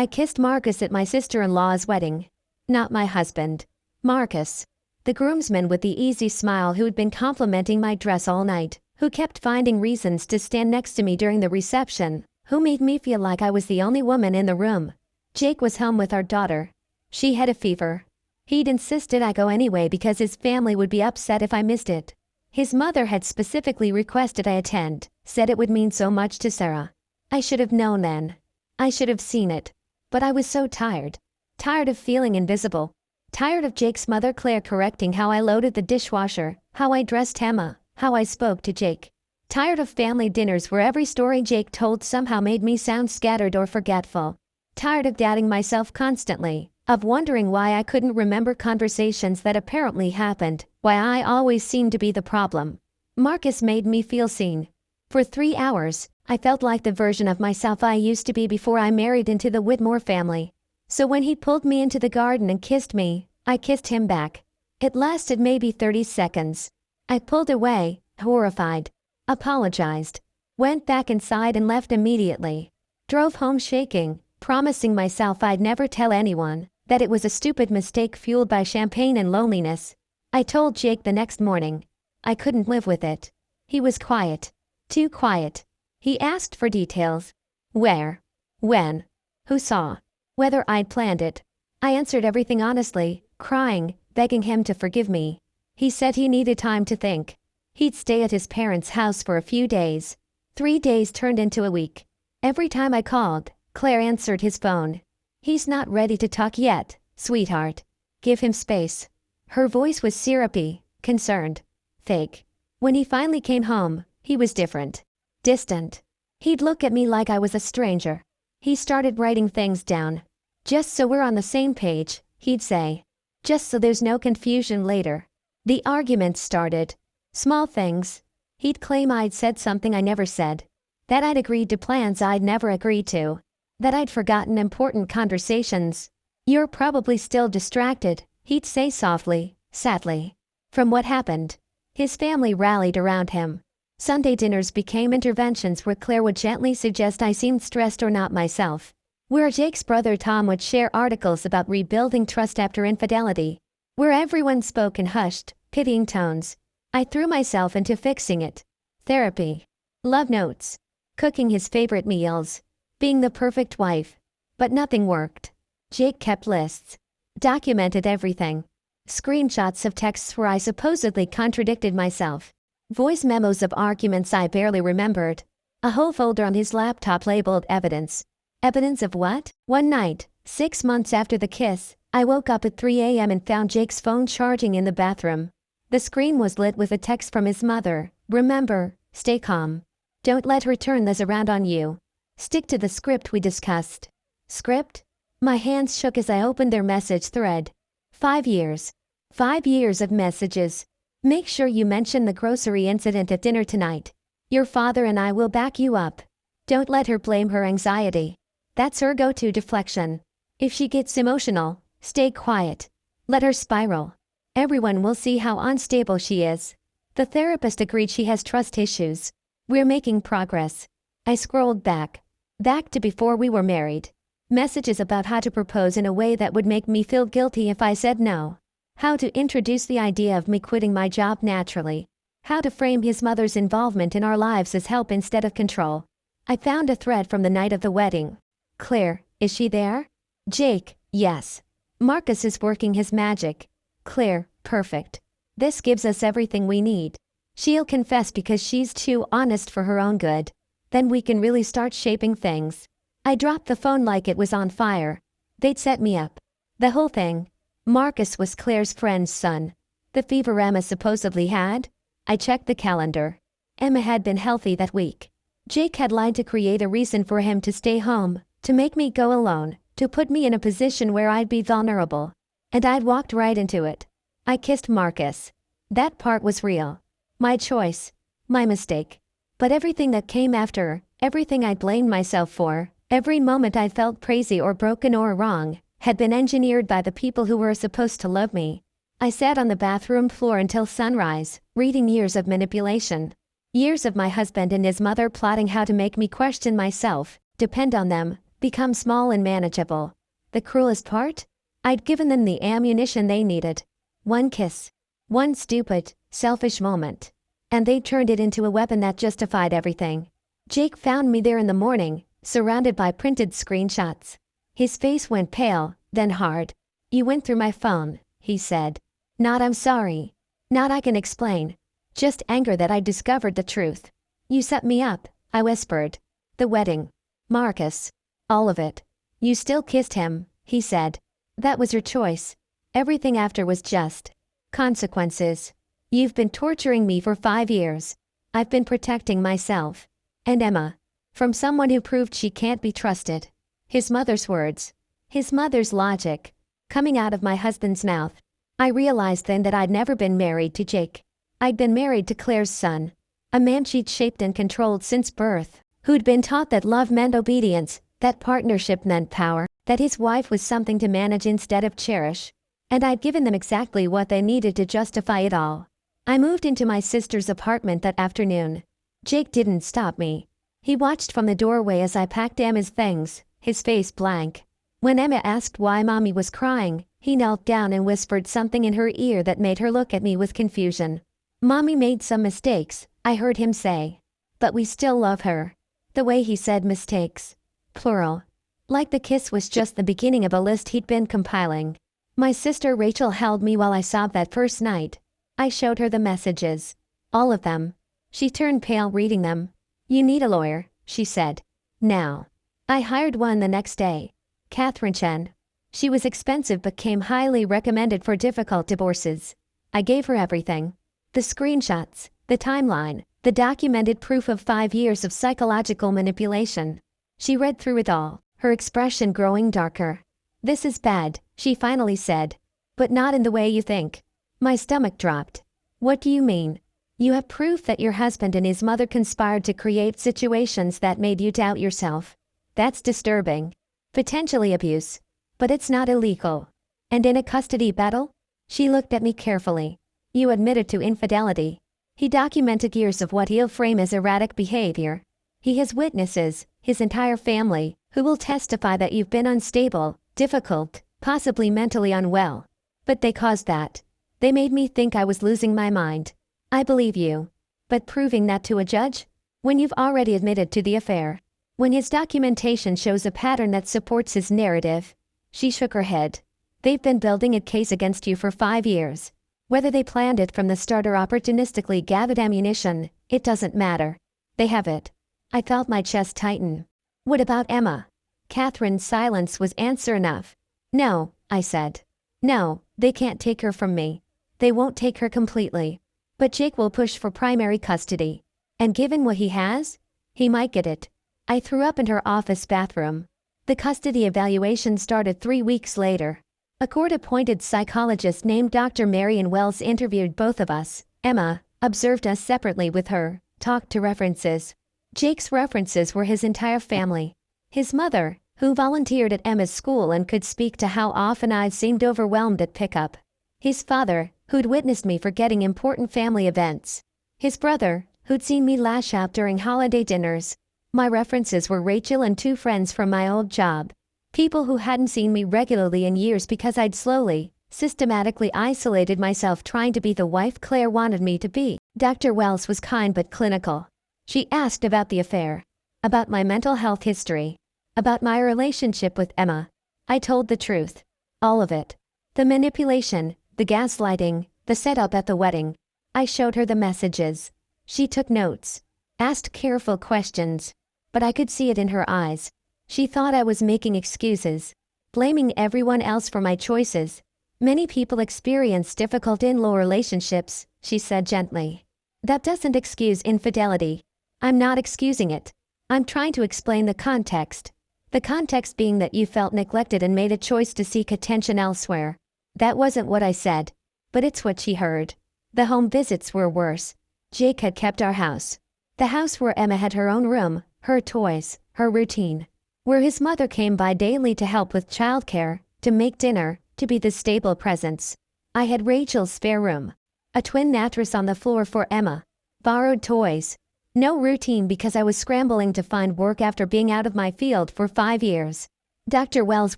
I kissed Marcus at my sister-in-law's wedding. Not my husband. Marcus. The groomsman with the easy smile who'd been complimenting my dress all night, who kept finding reasons to stand next to me during the reception, who made me feel like I was the only woman in the room. Jake was home with our daughter. She had a fever. He'd insisted I go anyway because his family would be upset if I missed it. His mother had specifically requested I attend, said it would mean so much to Sarah. I should have known then. I should have seen it. But I was so tired. Tired of feeling invisible. Tired of Jake's mother Claire correcting how I loaded the dishwasher, how I dressed Emma, how I spoke to Jake. Tired of family dinners where every story Jake told somehow made me sound scattered or forgetful. Tired of doubting myself constantly, of wondering why I couldn't remember conversations that apparently happened, why I always seemed to be the problem. Marcus made me feel seen. For 3 hours, I felt like the version of myself I used to be before I married into the Whitmore family. So when he pulled me into the garden and kissed me, I kissed him back. It lasted maybe 30 seconds. I pulled away, horrified. Apologized. Went back inside and left immediately. Drove home shaking, promising myself I'd never tell anyone, that it was a stupid mistake fueled by champagne and loneliness. I told Jake the next morning. I couldn't live with it. He was quiet. Too quiet. He asked for details. Where? When? Who saw? Whether I'd planned it. I answered everything honestly, crying, begging him to forgive me. He said he needed time to think. He'd stay at his parents' house for a few days. 3 days turned into a week. Every time I called, Claire answered his phone. He's not ready to talk yet, sweetheart. Give him space. Her voice was syrupy, concerned. Fake. When he finally came home, he was different. Distant. He'd look at me like I was a stranger. He started writing things down. Just so we're on the same page, he'd say. Just so there's no confusion later. The arguments started. Small things. He'd claim I'd said something I never said. That I'd agreed to plans I'd never agreed to. That I'd forgotten important conversations. You're probably still distracted, he'd say softly, sadly. From what happened. His family rallied around him. Sunday dinners became interventions where Claire would gently suggest I seemed stressed or not myself. Where Jake's brother Tom would share articles about rebuilding trust after infidelity. Where everyone spoke in hushed, pitying tones. I threw myself into fixing it. Therapy. Love notes. Cooking his favorite meals. Being the perfect wife. But nothing worked. Jake kept lists. Documented everything. Screenshots of texts where I supposedly contradicted myself. Voice memos of arguments I barely remembered. A whole folder on his laptop labeled evidence. Evidence of what? One night, 6 months after the kiss, I woke up at 3 a.m. and found Jake's phone charging in the bathroom. The screen was lit with a text from his mother. Remember, stay calm. Don't let her turn this around on you. Stick to the script we discussed. Script? My hands shook as I opened their message thread. 5 years. 5 years of messages. Make sure you mention the grocery incident at dinner tonight. Your father and I will back you up. Don't let her blame her anxiety. That's her go-to deflection. If she gets emotional, stay quiet. Let her spiral. Everyone will see how unstable she is. The therapist agreed she has trust issues. We're making progress. I scrolled back. Back to before we were married. Messages about how to propose in a way that would make me feel guilty if I said no. How to introduce the idea of me quitting my job naturally. How to frame his mother's involvement in our lives as help instead of control. I found a thread from the night of the wedding. Claire, is she there? Jake, yes. Marcus is working his magic. Claire, perfect. This gives us everything we need. She'll confess because she's too honest for her own good. Then we can really start shaping things. I dropped the phone like it was on fire. They'd set me up. The whole thing. Marcus was Claire's friend's son. The fever Emma supposedly had? I checked the calendar. Emma had been healthy that week. Jake had lied to create a reason for him to stay home, to make me go alone, to put me in a position where I'd be vulnerable. And I'd walked right into it. I kissed Marcus. That part was real. My choice. My mistake. But everything that came after, everything I blamed myself for, every moment I felt crazy or broken or wrong, had been engineered by the people who were supposed to love me. I sat on the bathroom floor until sunrise, reading years of manipulation. Years of my husband and his mother plotting how to make me question myself, depend on them, become small and manageable. The cruelest part? I'd given them the ammunition they needed. One kiss. One stupid, selfish moment. And they turned it into a weapon that justified everything. Jake found me there in the morning, surrounded by printed screenshots. His face went pale, then hard. "You went through my phone," he said. "Not I'm sorry. Not I can explain. Just anger that I discovered the truth." "You set me up," I whispered. "The wedding. Marcus. All of it. You still kissed him," he said. "That was your choice. Everything after was just consequences. You've been torturing me for 5 years. I've been protecting myself. And Emma. From someone who proved she can't be trusted." His mother's words. His mother's logic. Coming out of my husband's mouth. I realized then that I'd never been married to Jake. I'd been married to Claire's son. A man she'd shaped and controlled since birth. Who'd been taught that love meant obedience, that partnership meant power, that his wife was something to manage instead of cherish. And I'd given them exactly what they needed to justify it all. I moved into my sister's apartment that afternoon. Jake didn't stop me. He watched from the doorway as I packed Emma's things, his face blank. When Emma asked why Mommy was crying, he knelt down and whispered something in her ear that made her look at me with confusion. "Mommy made some mistakes," I heard him say. "But we still love her." The way he said mistakes. Plural. Like the kiss was just the beginning of a list he'd been compiling. My sister Rachel held me while I sobbed that first night. I showed her the messages. All of them. She turned pale reading them. "You need a lawyer," she said. "Now." I hired one the next day. Catherine Chen. She was expensive but came highly recommended for difficult divorces. I gave her everything. The screenshots, the timeline, the documented proof of 5 years of psychological manipulation. She read through it all, her expression growing darker. "This is bad," she finally said. "But not in the way you think." My stomach dropped. "What do you mean?" "You have proof that your husband and his mother conspired to create situations that made you doubt yourself. That's disturbing. Potentially abuse. But it's not illegal. And in a custody battle?" She looked at me carefully. "You admitted to infidelity." He documented years of what he'll frame as erratic behavior. He has witnesses, his entire family, who will testify that you've been unstable, difficult, possibly mentally unwell. But they caused that. They made me think I was losing my mind. I believe you. But proving that to a judge? When you've already admitted to the affair. When his documentation shows a pattern that supports his narrative. She shook her head. They've been building a case against you for 5 years. Whether they planned it from the start or opportunistically gathered ammunition, it doesn't matter. They have it. I felt my chest tighten. What about Emma? Catherine's silence was answer enough. "No," I said. "No, they can't take her from me. They won't take her completely. But Jake will push for primary custody. And given what he has, he might get it." I threw up in her office bathroom. The custody evaluation started 3 weeks later. A court-appointed psychologist named Dr. Marion Wells interviewed both of us. Emma observed us separately with her, talked to references. Jake's references were his entire family. His mother, who volunteered at Emma's school and could speak to how often I seemed overwhelmed at pickup. His father, who'd witnessed me forgetting important family events. His brother, who'd seen me lash out during holiday dinners. My references were Rachel and 2 friends from my old job. People who hadn't seen me regularly in years because I'd slowly, systematically isolated myself trying to be the wife Claire wanted me to be. Dr. Wells was kind but clinical. She asked about the affair. About my mental health history. About my relationship with Emma. I told the truth. All of it. The manipulation, the gaslighting, the setup at the wedding. I showed her the messages. She took notes. Asked careful questions. But I could see it in her eyes. She thought I was making excuses. Blaming everyone else for my choices. "Many people experience difficult in-law relationships," she said gently. "That doesn't excuse infidelity. I'm not excusing it. I'm trying to explain the context. The context being that you felt neglected and made a choice to seek attention elsewhere." That wasn't what I said. But it's what she heard. The home visits were worse. Jake had kept our house. The house where Emma had her own room, her toys, her routine. Where his mother came by daily to help with childcare, to make dinner, to be the stable presence. I had Rachel's spare room. A twin mattress on the floor for Emma. Borrowed toys. No routine because I was scrambling to find work after being out of my field for 5 years. Dr. Wells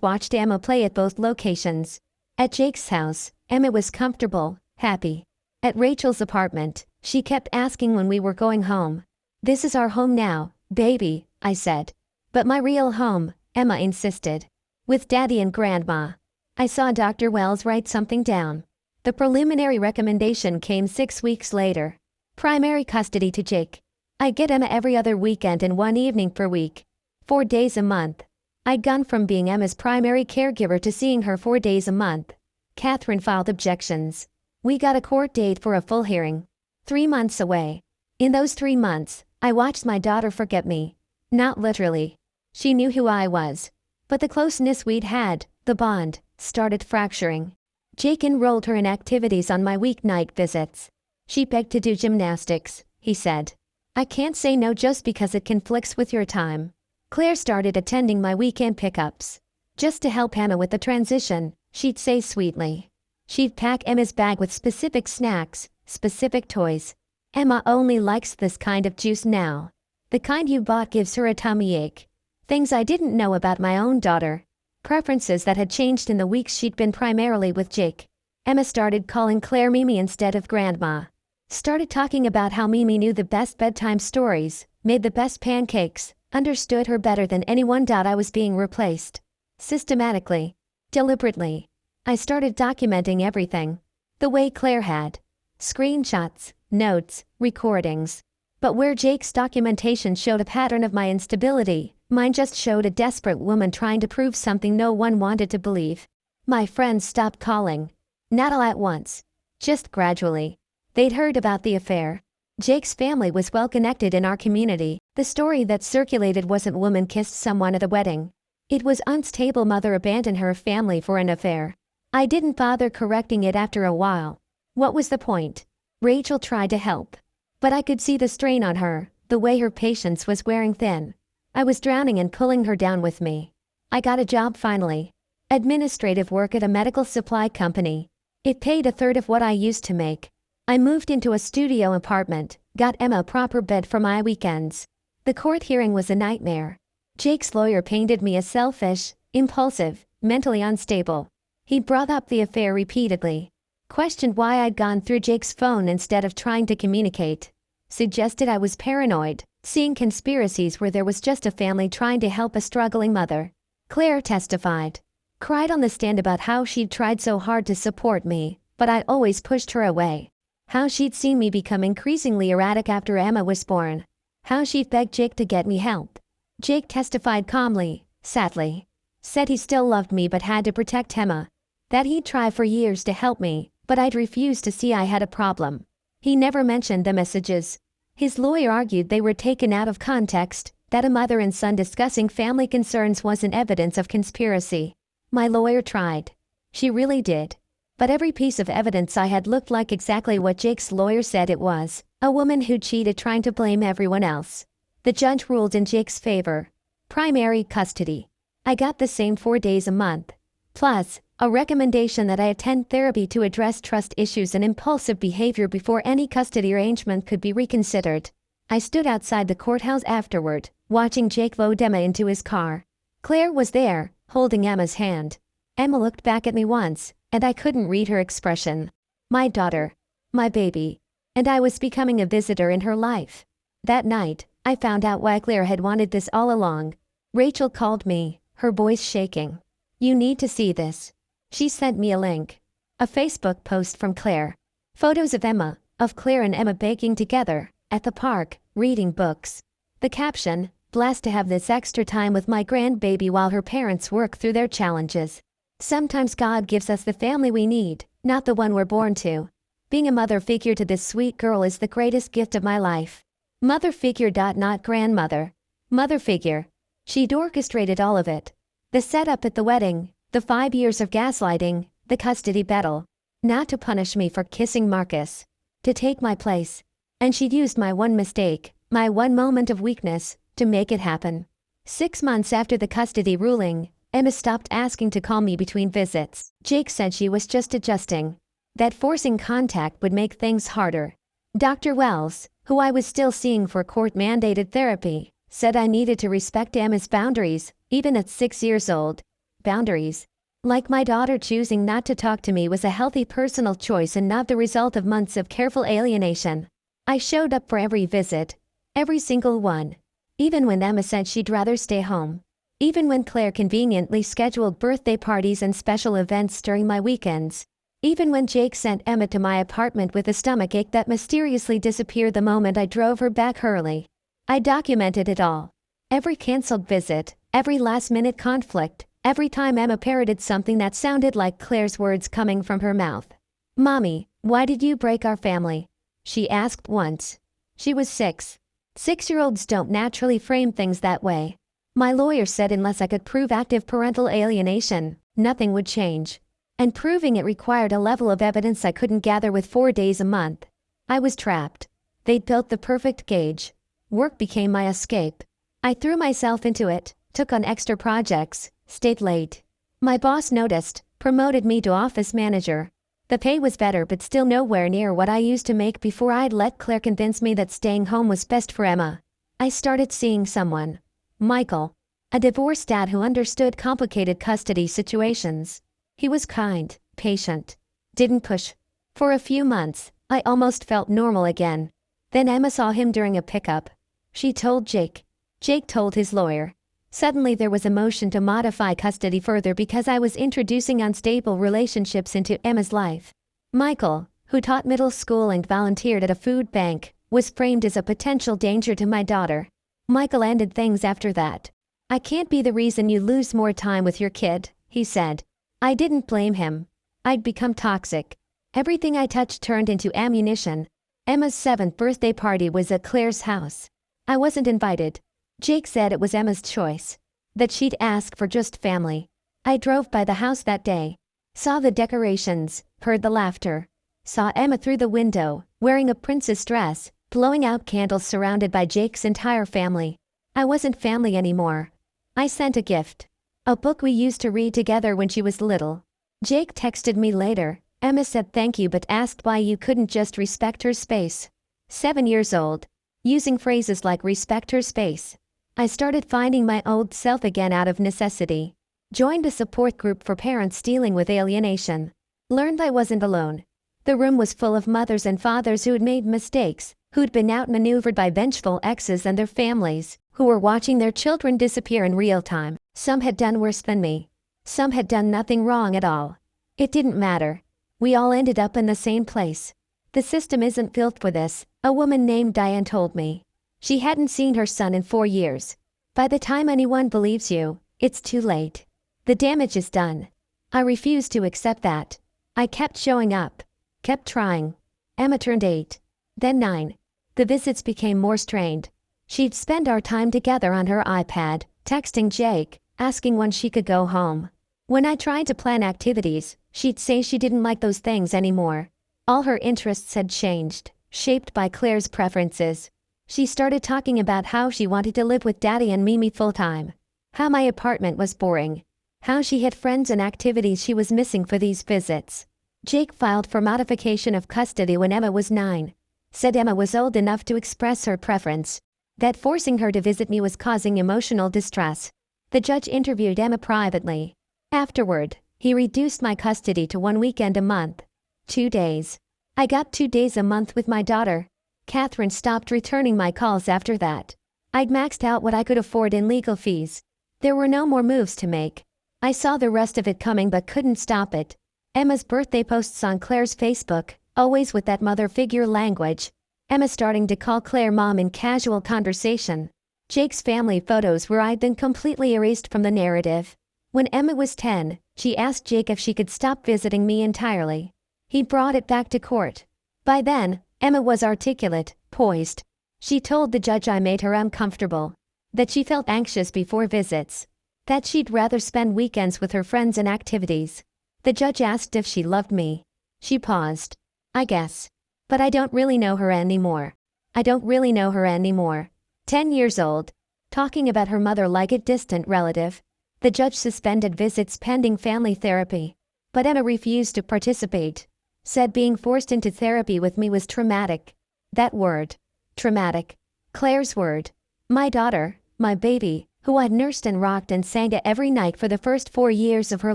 watched Emma play at both locations. At Jake's house, Emma was comfortable, happy. At Rachel's apartment, she kept asking when we were going home. "This is our home now, baby," I said. "But my real home," Emma insisted. "With Daddy and Grandma." I saw Dr. Wells write something down. The preliminary recommendation came 6 weeks later. Primary custody to Jake. I get Emma every other weekend and 1 evening per week. 4 days a month. I'd gone from being Emma's primary caregiver to seeing her 4 days a month. Catherine filed objections. We got a court date for a full hearing. 3 months away. In those 3 months, I watched my daughter forget me. Not literally. She knew who I was. But the closeness we'd had, the bond, started fracturing. Jake enrolled her in activities on my weeknight visits. She begged to do gymnastics, he said. "I can't say no just because it conflicts with your time." Claire started attending my weekend pickups. Just to help Emma with the transition, she'd say sweetly. She'd pack Emma's bag with specific snacks, specific toys. "Emma only likes this kind of juice now. The kind you bought gives her a tummy ache." Things I didn't know about my own daughter. Preferences that had changed in the weeks she'd been primarily with Jake. Emma started calling Claire Mimi instead of Grandma. Started talking about how Mimi knew the best bedtime stories, made the best pancakes, understood her better than anyone. I was being replaced. Systematically. Deliberately. I started documenting everything. The way Claire had. Screenshots, notes, recordings. But where Jake's documentation showed a pattern of my instability, mine just showed a desperate woman trying to prove something no one wanted to believe. My friends stopped calling. Not all at once. Just gradually. They'd heard about the affair. Jake's family was well connected in our community. The story that circulated wasn't woman kissed someone at a wedding. It was unstable mother abandoned her family for an affair. I didn't bother correcting it after a while. What was the point? Rachel tried to help. But I could see the strain on her, the way her patience was wearing thin. I was drowning and pulling her down with me. I got a job finally. Administrative work at a medical supply company. It paid a third of what I used to make. I moved into a studio apartment, got Emma a proper bed for my weekends. The court hearing was a nightmare. Jake's lawyer painted me as selfish, impulsive, mentally unstable. He brought up the affair repeatedly. Questioned why I'd gone through Jake's phone instead of trying to communicate. Suggested I was paranoid, seeing conspiracies where there was just a family trying to help a struggling mother. Claire testified. Cried on the stand about how she'd tried so hard to support me, but I'd always pushed her away. How she'd seen me become increasingly erratic after Emma was born. How she'd begged Jake to get me help. Jake testified calmly, sadly. Said he still loved me but had to protect Emma. That he'd tried for years to help me, but I'd refused to see I had a problem. He never mentioned the messages. His lawyer argued they were taken out of context, that a mother and son discussing family concerns wasn't evidence of conspiracy. My lawyer tried. She really did. But every piece of evidence I had looked like exactly what Jake's lawyer said it was, a woman who cheated trying to blame everyone else. The judge ruled in Jake's favor. Primary custody. I got the same 4 days a month. Plus, a recommendation that I attend therapy to address trust issues and impulsive behavior before any custody arrangement could be reconsidered. I stood outside the courthouse afterward, watching Jake load Emma into his car. Claire was there, holding Emma's hand. Emma looked back at me once, and I couldn't read her expression. My daughter. My baby. And I was becoming a visitor in her life. That night, I found out why Claire had wanted this all along. Rachel called me, her voice shaking. "You need to see this." She sent me a link. A Facebook post from Claire. Photos of Emma, of Claire and Emma baking together, at the park, reading books. The caption, "Blessed to have this extra time with my grandbaby while her parents work through their challenges." Sometimes God gives us the family we need, not the one we're born to. Being a mother figure to this sweet girl is the greatest gift of my life. Mother figure. Not grandmother. Mother figure. She'd orchestrated all of it. The setup at the wedding, the 5 years of gaslighting, the custody battle. Not to punish me for kissing Marcus. To take my place. And she'd used my one mistake, my one moment of weakness, to make it happen. 6 months after the custody ruling, Emma stopped asking to call me between visits. Jake said she was just adjusting. That forcing contact would make things harder. Dr. Wells, who I was still seeing for court-mandated therapy, said I needed to respect Emma's boundaries, even at 6 years old. Boundaries. Like my daughter choosing not to talk to me was a healthy personal choice and not the result of months of careful alienation. I showed up for every visit. Every single one. Even when Emma said she'd rather stay home. Even when Claire conveniently scheduled birthday parties and special events during my weekends. Even when Jake sent Emma to my apartment with a stomachache that mysteriously disappeared the moment I drove her back early. I documented it all. Every cancelled visit, every last-minute conflict, every time Emma parroted something that sounded like Claire's words coming from her mouth. "Mommy, why did you break our family?" she asked once. She was 6. 6-year-olds don't naturally frame things that way. My lawyer said unless I could prove active parental alienation, nothing would change. And proving it required a level of evidence I couldn't gather with 4 days a month. I was trapped. They'd built the perfect cage. Work became my escape. I threw myself into it, took on extra projects, stayed late. My boss noticed, promoted me to office manager. The pay was better but still nowhere near what I used to make before I'd let Claire convince me that staying home was best for Emma. I started seeing someone. Michael. A divorced dad who understood complicated custody situations. He was kind, patient. Didn't push. For a few months, I almost felt normal again. Then Emma saw him during a pickup. She told Jake. Jake told his lawyer. Suddenly there was a motion to modify custody further because I was introducing unstable relationships into Emma's life. Michael, who taught middle school and volunteered at a food bank, was framed as a potential danger to my daughter. Michael ended things after that. "I can't be the reason you lose more time with your kid," he said. I didn't blame him. I'd become toxic. Everything I touched turned into ammunition. Emma's 7th birthday party was at Claire's house. I wasn't invited. Jake said it was Emma's choice. That she'd ask for just family. I drove by the house that day. Saw the decorations, heard the laughter. Saw Emma through the window, wearing a princess dress, blowing out candles surrounded by Jake's entire family. I wasn't family anymore. I sent a gift. A book we used to read together when she was little. Jake texted me later. Emma said thank you but asked why you couldn't just respect her space. 7 years old. Using phrases like respect her space. I started finding my old self again out of necessity. Joined a support group for parents dealing with alienation. Learned I wasn't alone. The room was full of mothers and fathers who had made mistakes, who'd been outmaneuvered by vengeful exes and their families, who were watching their children disappear in real time. Some had done worse than me. Some had done nothing wrong at all. It didn't matter. We all ended up in the same place. The system isn't built for this, a woman named Diane told me. She hadn't seen her son in 4 years. By the time anyone believes you, it's too late. The damage is done. I refused to accept that. I kept showing up. Kept trying. Emma turned 8. Then 9. The visits became more strained. She'd spend our time together on her iPad, texting Jake, asking when she could go home. When I tried to plan activities, she'd say she didn't like those things anymore. All her interests had changed, shaped by Claire's preferences. She started talking about how she wanted to live with Daddy and Mimi full-time. How my apartment was boring. How she had friends and activities she was missing for these visits. Jake filed for modification of custody when Emma was 9. Said Emma was old enough to express her preference. That forcing her to visit me was causing emotional distress. The judge interviewed Emma privately. Afterward, he reduced my custody to 1 weekend a month. 2 days. I got 2 days a month with my daughter. Catherine stopped returning my calls after that. I'd maxed out what I could afford in legal fees. There were no more moves to make. I saw the rest of it coming but couldn't stop it. Emma's birthday posts on Claire's Facebook, always with that mother figure language. Emma starting to call Claire mom in casual conversation. Jake's family photos where I'd been completely erased from the narrative. When Emma was 10, she asked Jake if she could stop visiting me entirely. He brought it back to court. By then, Emma was articulate, poised. She told the judge I made her uncomfortable. That she felt anxious before visits. That she'd rather spend weekends with her friends and activities. The judge asked if she loved me. She paused. I guess. But I don't really know her anymore. I don't really know her anymore. 10 years old. Talking about her mother like a distant relative. The judge suspended visits pending family therapy. But Emma refused to participate. Said being forced into therapy with me was traumatic. That word. Traumatic. Claire's word. My daughter, my baby, who I'd nursed and rocked and sang to every night for the first 4 years of her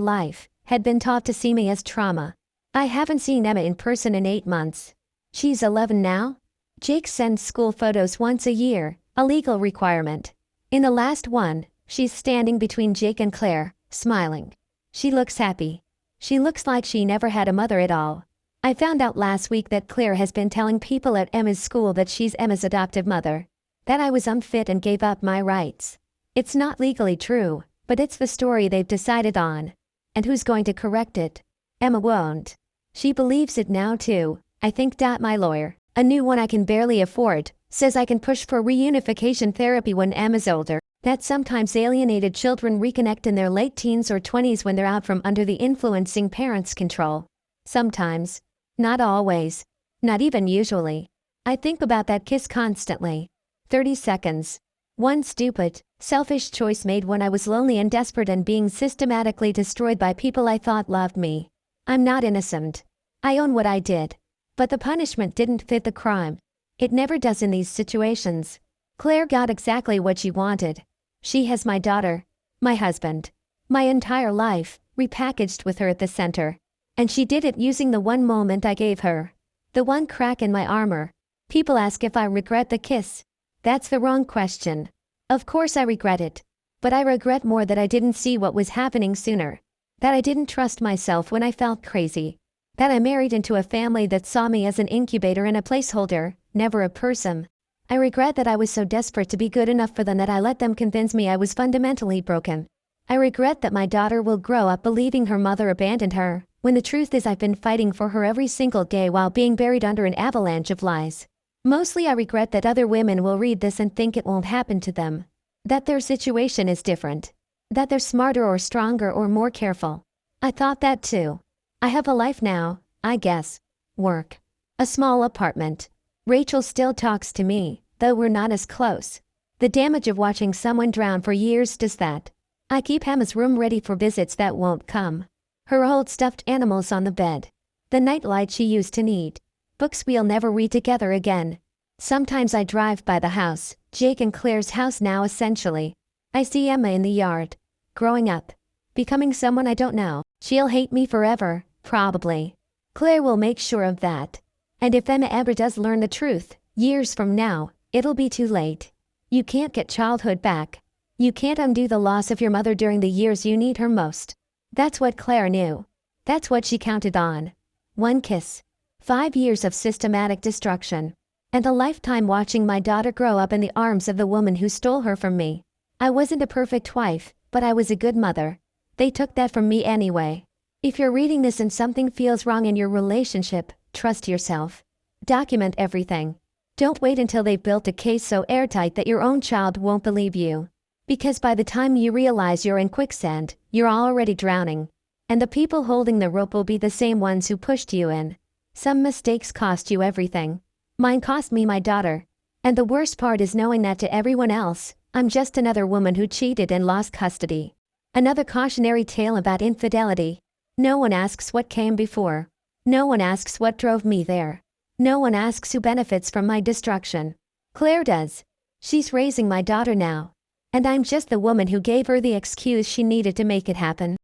life, had been taught to see me as trauma. I haven't seen Emma in person in 8 months. She's 11 now? Jake sends school photos once a year, a legal requirement. In the last one, she's standing between Jake and Claire, smiling. She looks happy. She looks like she never had a mother at all. I found out last week that Claire has been telling people at Emma's school that she's Emma's adoptive mother. That I was unfit and gave up my rights. It's not legally true, but it's the story they've decided on. And who's going to correct it? Emma won't. She believes it now too, I think. My lawyer, a new one I can barely afford, says I can push for reunification therapy when Emma's older. That sometimes alienated children reconnect in their late teens or 20s when they're out from under the influencing parents' control. Sometimes. Not always. Not even usually. I think about that kiss constantly. 30 seconds. One stupid, selfish choice made when I was lonely and desperate and being systematically destroyed by people I thought loved me. I'm not innocent. I own what I did. But the punishment didn't fit the crime. It never does in these situations. Claire got exactly what she wanted. She has my daughter, my husband, my entire life, repackaged with her at the center. And she did it using the one moment I gave her. The one crack in my armor. People ask if I regret the kiss. That's the wrong question. Of course I regret it. But I regret more that I didn't see what was happening sooner. That I didn't trust myself when I felt crazy. That I married into a family that saw me as an incubator and a placeholder, never a person. I regret that I was so desperate to be good enough for them that I let them convince me I was fundamentally broken. I regret that my daughter will grow up believing her mother abandoned her, when the truth is I've been fighting for her every single day while being buried under an avalanche of lies. Mostly I regret that other women will read this and think it won't happen to them. That their situation is different. That they're smarter or stronger or more careful. I thought that too. I have a life now, I guess. Work. A small apartment. Rachel still talks to me, though we're not as close. The damage of watching someone drown for years does that. I keep Emma's room ready for visits that won't come. Her old stuffed animals on the bed. The nightlight she used to need. Books we'll never read together again. Sometimes I drive by the house, Jake and Claire's house now essentially. I see Emma in the yard. Growing up. Becoming someone I don't know. She'll hate me forever, probably. Claire will make sure of that. And if Emma ever does learn the truth, years from now, it'll be too late. You can't get childhood back. You can't undo the loss of your mother during the years you need her most. That's what Claire knew. That's what she counted on. One kiss. 5 years of systematic destruction. And a lifetime watching my daughter grow up in the arms of the woman who stole her from me. I wasn't a perfect wife, but I was a good mother. They took that from me anyway. If you're reading this and something feels wrong in your relationship, trust yourself. Document everything. Don't wait until they've built a case so airtight that your own child won't believe you. Because by the time you realize you're in quicksand, you're already drowning. And the people holding the rope will be the same ones who pushed you in. Some mistakes cost you everything. Mine cost me my daughter. And the worst part is knowing that to everyone else, I'm just another woman who cheated and lost custody. Another cautionary tale about infidelity. No one asks what came before. No one asks what drove me there. No one asks who benefits from my destruction. Claire does. She's raising my daughter now. And I'm just the woman who gave her the excuse she needed to make it happen.